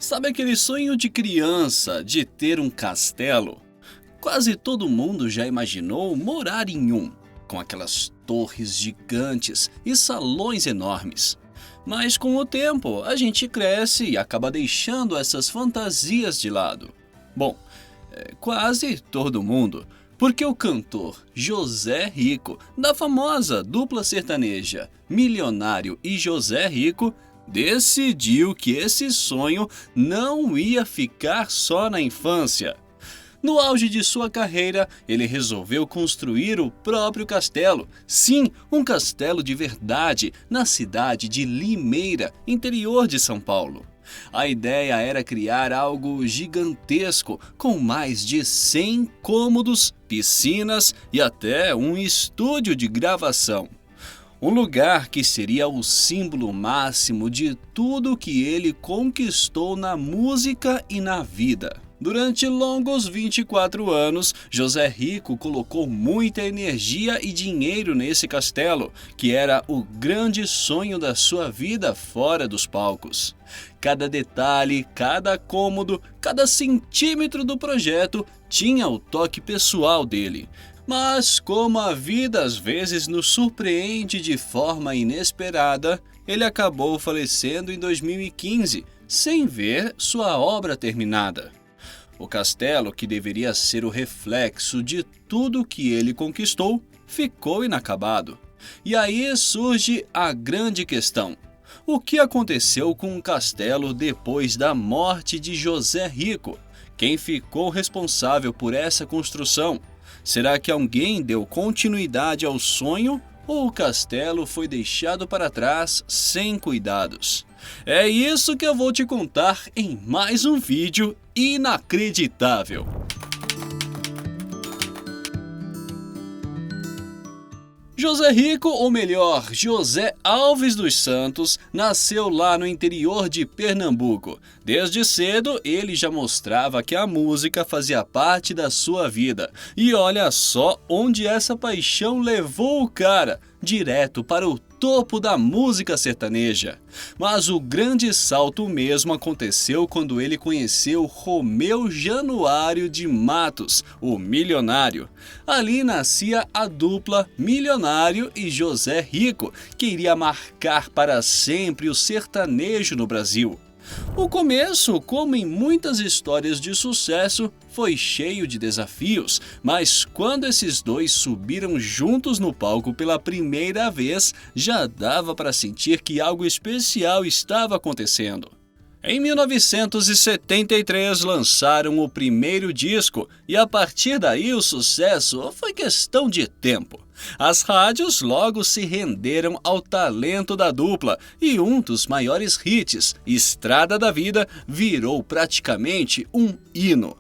Sabe aquele sonho de criança de ter um castelo? Quase todo mundo já imaginou morar em um, com aquelas torres gigantes e salões enormes. Mas com o tempo, a gente cresce e acaba deixando essas fantasias de lado. Bom, quase todo mundo, porque o cantor José Rico, da famosa dupla sertaneja Milionário e José Rico, decidiu que esse sonho não ia ficar só na infância. No auge de sua carreira, ele resolveu construir o próprio castelo. Sim, um castelo de verdade, na cidade de Limeira, interior de São Paulo. A ideia era criar algo gigantesco, com mais de 100 cômodos, piscinas e até um estúdio de gravação. Um lugar que seria o símbolo máximo de tudo que ele conquistou na música e na vida. Durante longos 24 anos, José Rico colocou muita energia e dinheiro nesse castelo, que era o grande sonho da sua vida fora dos palcos. Cada detalhe, cada cômodo, cada centímetro do projeto tinha o toque pessoal dele. Mas como a vida às vezes nos surpreende de forma inesperada, ele acabou falecendo em 2015, sem ver sua obra terminada. O castelo, que deveria ser o reflexo de tudo que ele conquistou, ficou inacabado. E aí surge a grande questão: o que aconteceu com o castelo depois da morte de José Rico? Quem ficou responsável por essa construção? Será que alguém deu continuidade ao sonho ou o castelo foi deixado para trás sem cuidados? É isso que eu vou te contar em mais um vídeo inacreditável. José Rico, ou melhor, José Alves dos Santos, nasceu lá no interior de Pernambuco. Desde cedo, ele já mostrava que a música fazia parte da sua vida. E olha só onde essa paixão levou o cara, direto para o topo da música sertaneja. Mas o grande salto mesmo aconteceu quando ele conheceu Romeu Januário de Matos, o Milionário. Ali nascia a dupla Milionário e José Rico, que iria marcar para sempre o sertanejo no Brasil. O começo, como em muitas histórias de sucesso, foi cheio de desafios, mas quando esses dois subiram juntos no palco pela primeira vez, já dava para sentir que algo especial estava acontecendo. Em 1973 lançaram o primeiro disco e a partir daí o sucesso foi questão de tempo. As rádios logo se renderam ao talento da dupla e um dos maiores hits, Estrada da Vida, virou praticamente um hino.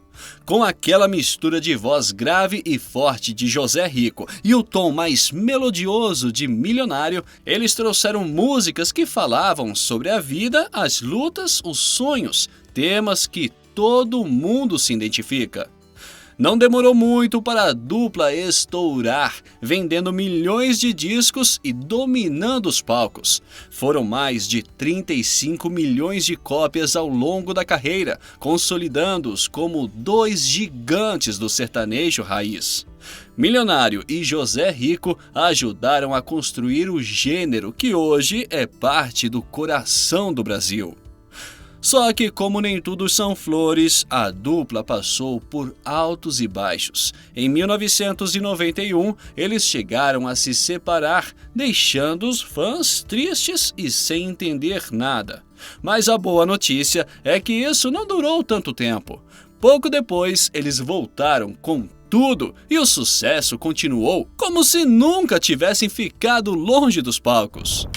Com aquela mistura de voz grave e forte de José Rico e o tom mais melodioso de Milionário, eles trouxeram músicas que falavam sobre a vida, as lutas, os sonhos, temas que todo mundo se identifica. Não demorou muito para a dupla estourar, vendendo milhões de discos e dominando os palcos. Foram mais de 35 milhões de cópias ao longo da carreira, consolidando-os como dois gigantes do sertanejo raiz. Milionário e José Rico ajudaram a construir o gênero que hoje é parte do coração do Brasil. Só que, como nem tudo são flores, a dupla passou por altos e baixos. Em 1991, eles chegaram a se separar, deixando os fãs tristes e sem entender nada. Mas a boa notícia é que isso não durou tanto tempo. Pouco depois, eles voltaram com tudo e o sucesso continuou como se nunca tivessem ficado longe dos palcos.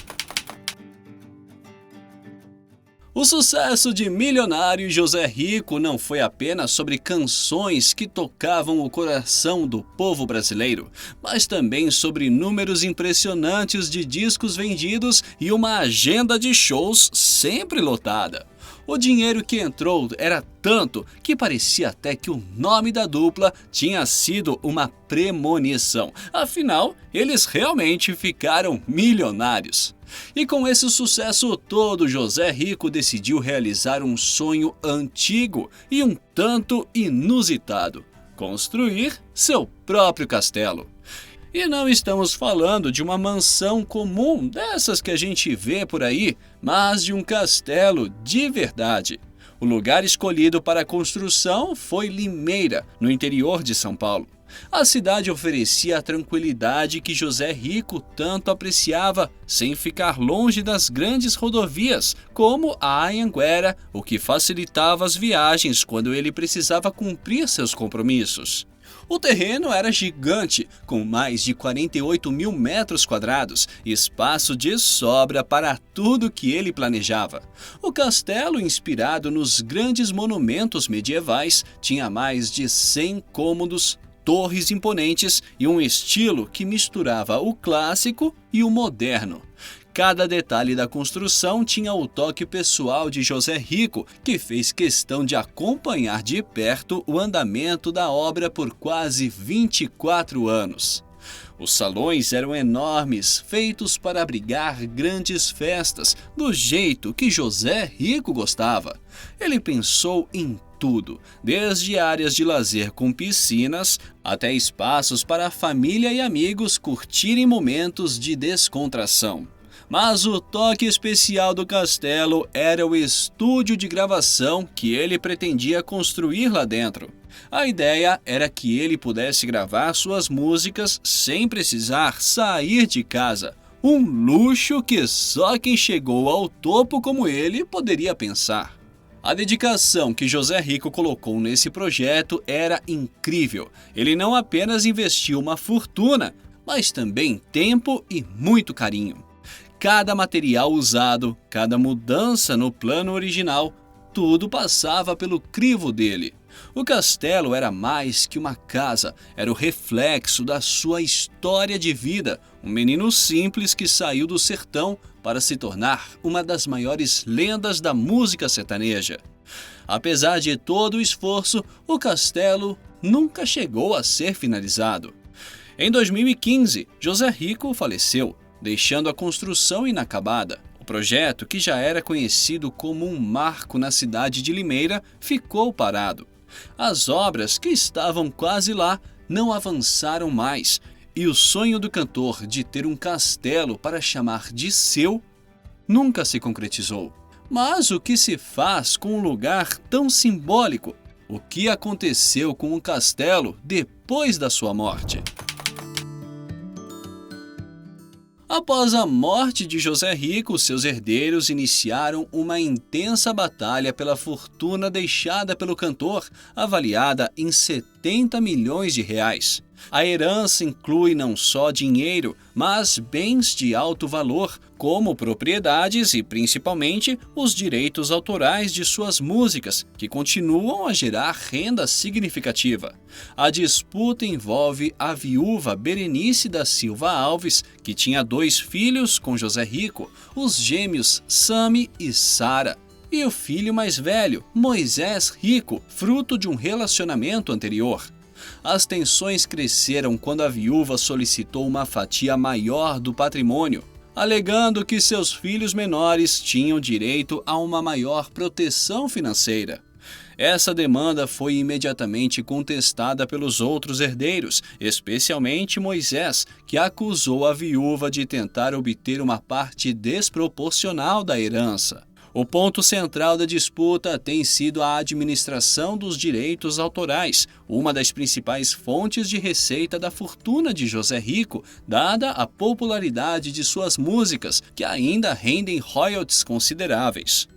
O sucesso de Milionário e José Rico não foi apenas sobre canções que tocavam o coração do povo brasileiro, mas também sobre números impressionantes de discos vendidos e uma agenda de shows sempre lotada. O dinheiro que entrou era tanto que parecia até que o nome da dupla tinha sido uma premonição. Afinal, eles realmente ficaram milionários. E com esse sucesso todo, José Rico decidiu realizar um sonho antigo e um tanto inusitado: construir seu próprio castelo. E não estamos falando de uma mansão comum, dessas que a gente vê por aí, mas de um castelo de verdade. O lugar escolhido para a construção foi Limeira, no interior de São Paulo. A cidade oferecia a tranquilidade que José Rico tanto apreciava, sem ficar longe das grandes rodovias, como a Anhanguera, o que facilitava as viagens quando ele precisava cumprir seus compromissos. O terreno era gigante, com mais de 48 mil metros quadrados, espaço de sobra para tudo que ele planejava. O castelo, inspirado nos grandes monumentos medievais, tinha mais de 100 cômodos, torres imponentes e um estilo que misturava o clássico e o moderno. Cada detalhe da construção tinha o toque pessoal de José Rico, que fez questão de acompanhar de perto o andamento da obra por quase 24 anos. Os salões eram enormes, feitos para abrigar grandes festas, do jeito que José Rico gostava. Ele pensou em tudo, desde áreas de lazer com piscinas, até espaços para a família e amigos curtirem momentos de descontração. Mas o toque especial do castelo era o estúdio de gravação que ele pretendia construir lá dentro. A ideia era que ele pudesse gravar suas músicas sem precisar sair de casa. Um luxo que só quem chegou ao topo como ele poderia pensar. A dedicação que José Rico colocou nesse projeto era incrível. Ele não apenas investiu uma fortuna, mas também tempo e muito carinho. Cada material usado, cada mudança no plano original, tudo passava pelo crivo dele. O castelo era mais que uma casa, era o reflexo da sua história de vida, um menino simples que saiu do sertão para se tornar uma das maiores lendas da música sertaneja. Apesar de todo o esforço, o castelo nunca chegou a ser finalizado. Em 2015, José Rico faleceu, deixando a construção inacabada. O projeto, que já era conhecido como um marco na cidade de Limeira, ficou parado. As obras, que estavam quase lá, não avançaram mais, e o sonho do cantor de ter um castelo para chamar de seu nunca se concretizou. Mas o que se faz com um lugar tão simbólico? O que aconteceu com o castelo depois da sua morte? Após a morte de José Rico, seus herdeiros iniciaram uma intensa batalha pela fortuna deixada pelo cantor, avaliada em 70 milhões de reais. A herança inclui não só dinheiro, mas bens de alto valor, como propriedades e, principalmente, os direitos autorais de suas músicas, que continuam a gerar renda significativa. A disputa envolve a viúva Berenice da Silva Alves, que tinha 2 filhos com José Rico, os gêmeos Sami e Sara, e o filho mais velho, Moisés Rico, fruto de um relacionamento anterior. As tensões cresceram quando a viúva solicitou uma fatia maior do patrimônio, alegando que seus filhos menores tinham direito a uma maior proteção financeira. Essa demanda foi imediatamente contestada pelos outros herdeiros, especialmente Moisés, que acusou a viúva de tentar obter uma parte desproporcional da herança. O ponto central da disputa tem sido a administração dos direitos autorais, uma das principais fontes de receita da fortuna de José Rico, dada a popularidade de suas músicas, que ainda rendem royalties consideráveis.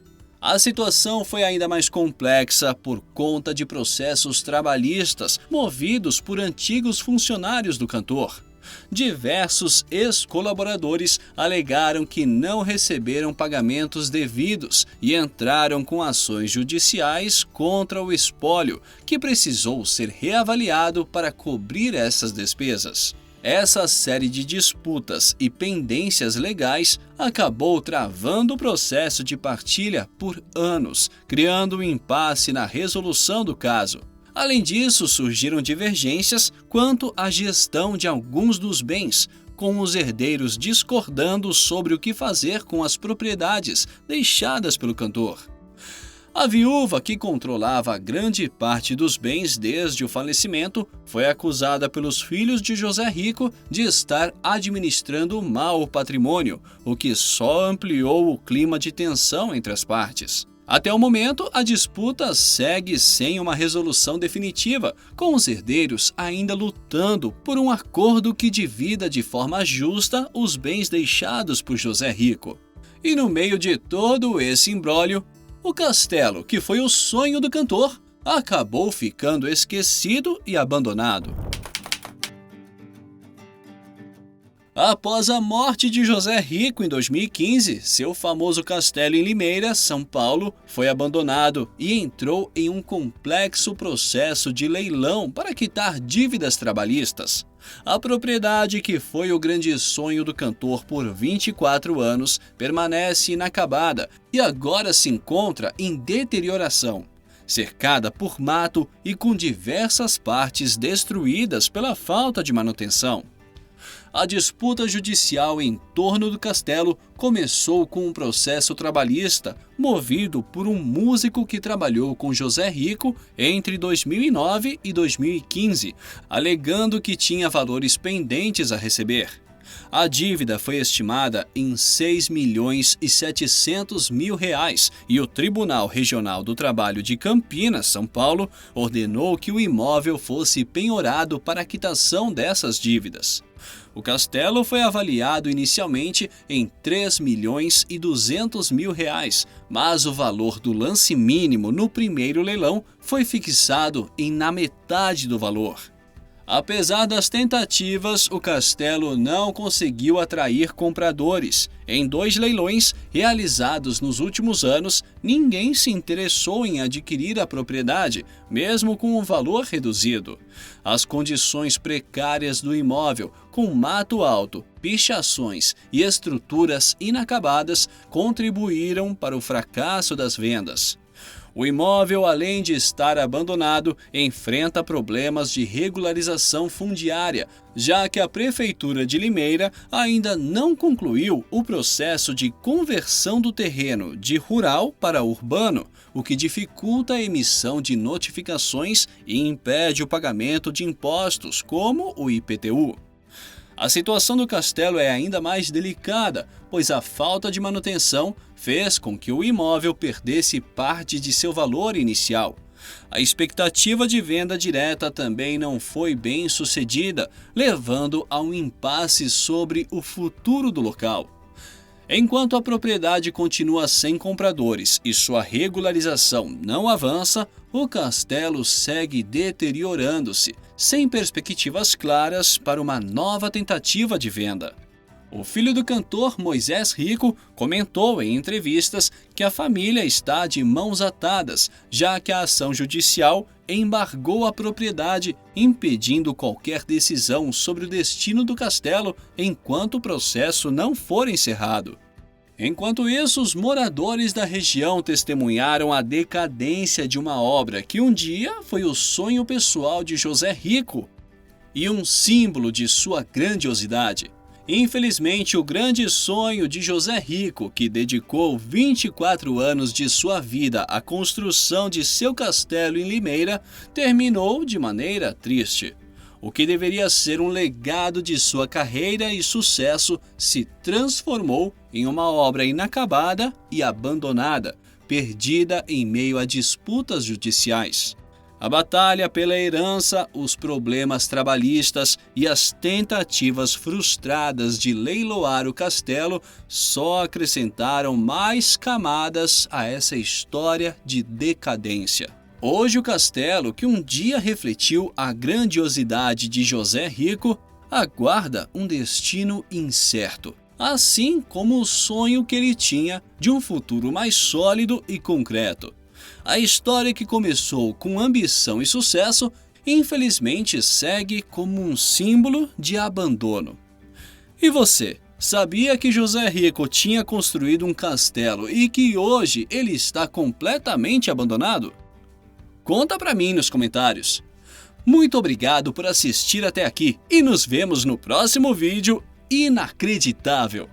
A situação foi ainda mais complexa por conta de processos trabalhistas movidos por antigos funcionários do cantor. Diversos ex-colaboradores alegaram que não receberam pagamentos devidos e entraram com ações judiciais contra o espólio, que precisou ser reavaliado para cobrir essas despesas. Essa série de disputas e pendências legais acabou travando o processo de partilha por anos, criando um impasse na resolução do caso. Além disso, surgiram divergências quanto à gestão de alguns dos bens, com os herdeiros discordando sobre o que fazer com as propriedades deixadas pelo cantor. A viúva, que controlava grande parte dos bens desde o falecimento, foi acusada pelos filhos de José Rico de estar administrando mal o patrimônio, o que só ampliou o clima de tensão entre as partes. Até o momento, a disputa segue sem uma resolução definitiva, com os herdeiros ainda lutando por um acordo que divida de forma justa os bens deixados por José Rico. E no meio de todo esse imbróglio, o castelo, que foi o sonho do cantor, acabou ficando esquecido e abandonado. Após a morte de José Rico em 2015, seu famoso castelo em Limeira, São Paulo, foi abandonado e entrou em um complexo processo de leilão para quitar dívidas trabalhistas. A propriedade, que foi o grande sonho do cantor por 24 anos, permanece inacabada e agora se encontra em deterioração, cercada por mato e com diversas partes destruídas pela falta de manutenção. A disputa judicial em torno do castelo começou com um processo trabalhista movido por um músico que trabalhou com José Rico entre 2009 e 2015, alegando que tinha valores pendentes a receber. A dívida foi estimada em R$ 6.700.000 e o Tribunal Regional do Trabalho de Campinas, São Paulo, ordenou que o imóvel fosse penhorado para a quitação dessas dívidas. O castelo foi avaliado inicialmente em R$ 3.200.000, mas o valor do lance mínimo no primeiro leilão foi fixado na metade do valor. Apesar das tentativas, o castelo não conseguiu atrair compradores. Em 2 leilões realizados nos últimos anos, ninguém se interessou em adquirir a propriedade, mesmo com um valor reduzido. As condições precárias do imóvel, com mato alto, pichações e estruturas inacabadas, contribuíram para o fracasso das vendas. O imóvel, além de estar abandonado, enfrenta problemas de regularização fundiária, já que a Prefeitura de Limeira ainda não concluiu o processo de conversão do terreno de rural para urbano, o que dificulta a emissão de notificações e impede o pagamento de impostos, como o IPTU. A situação do castelo é ainda mais delicada, pois a falta de manutenção fez com que o imóvel perdesse parte de seu valor inicial. A expectativa de venda direta também não foi bem sucedida, levando a um impasse sobre o futuro do local. Enquanto a propriedade continua sem compradores e sua regularização não avança, o castelo segue deteriorando-se, sem perspectivas claras para uma nova tentativa de venda. O filho do cantor, Moisés Rico, comentou em entrevistas que a família está de mãos atadas, já que a ação judicial embargou a propriedade, impedindo qualquer decisão sobre o destino do castelo enquanto o processo não for encerrado. Enquanto isso, os moradores da região testemunharam a decadência de uma obra que um dia foi o sonho pessoal de José Rico e um símbolo de sua grandiosidade. Infelizmente, o grande sonho de José Rico, que dedicou 24 anos de sua vida à construção de seu castelo em Limeira, terminou de maneira triste. O que deveria ser um legado de sua carreira e sucesso se transformou em uma obra inacabada e abandonada, perdida em meio a disputas judiciais. A batalha pela herança, os problemas trabalhistas e as tentativas frustradas de leiloar o castelo só acrescentaram mais camadas a essa história de decadência. Hoje o castelo, que um dia refletiu a grandiosidade de José Rico, aguarda um destino incerto, assim como o sonho que ele tinha de um futuro mais sólido e concreto. A história, que começou com ambição e sucesso, infelizmente segue como um símbolo de abandono. E você, sabia que José Rico tinha construído um castelo e que hoje ele está completamente abandonado? Conta pra mim nos comentários. Muito obrigado por assistir até aqui e nos vemos no próximo vídeo inacreditável.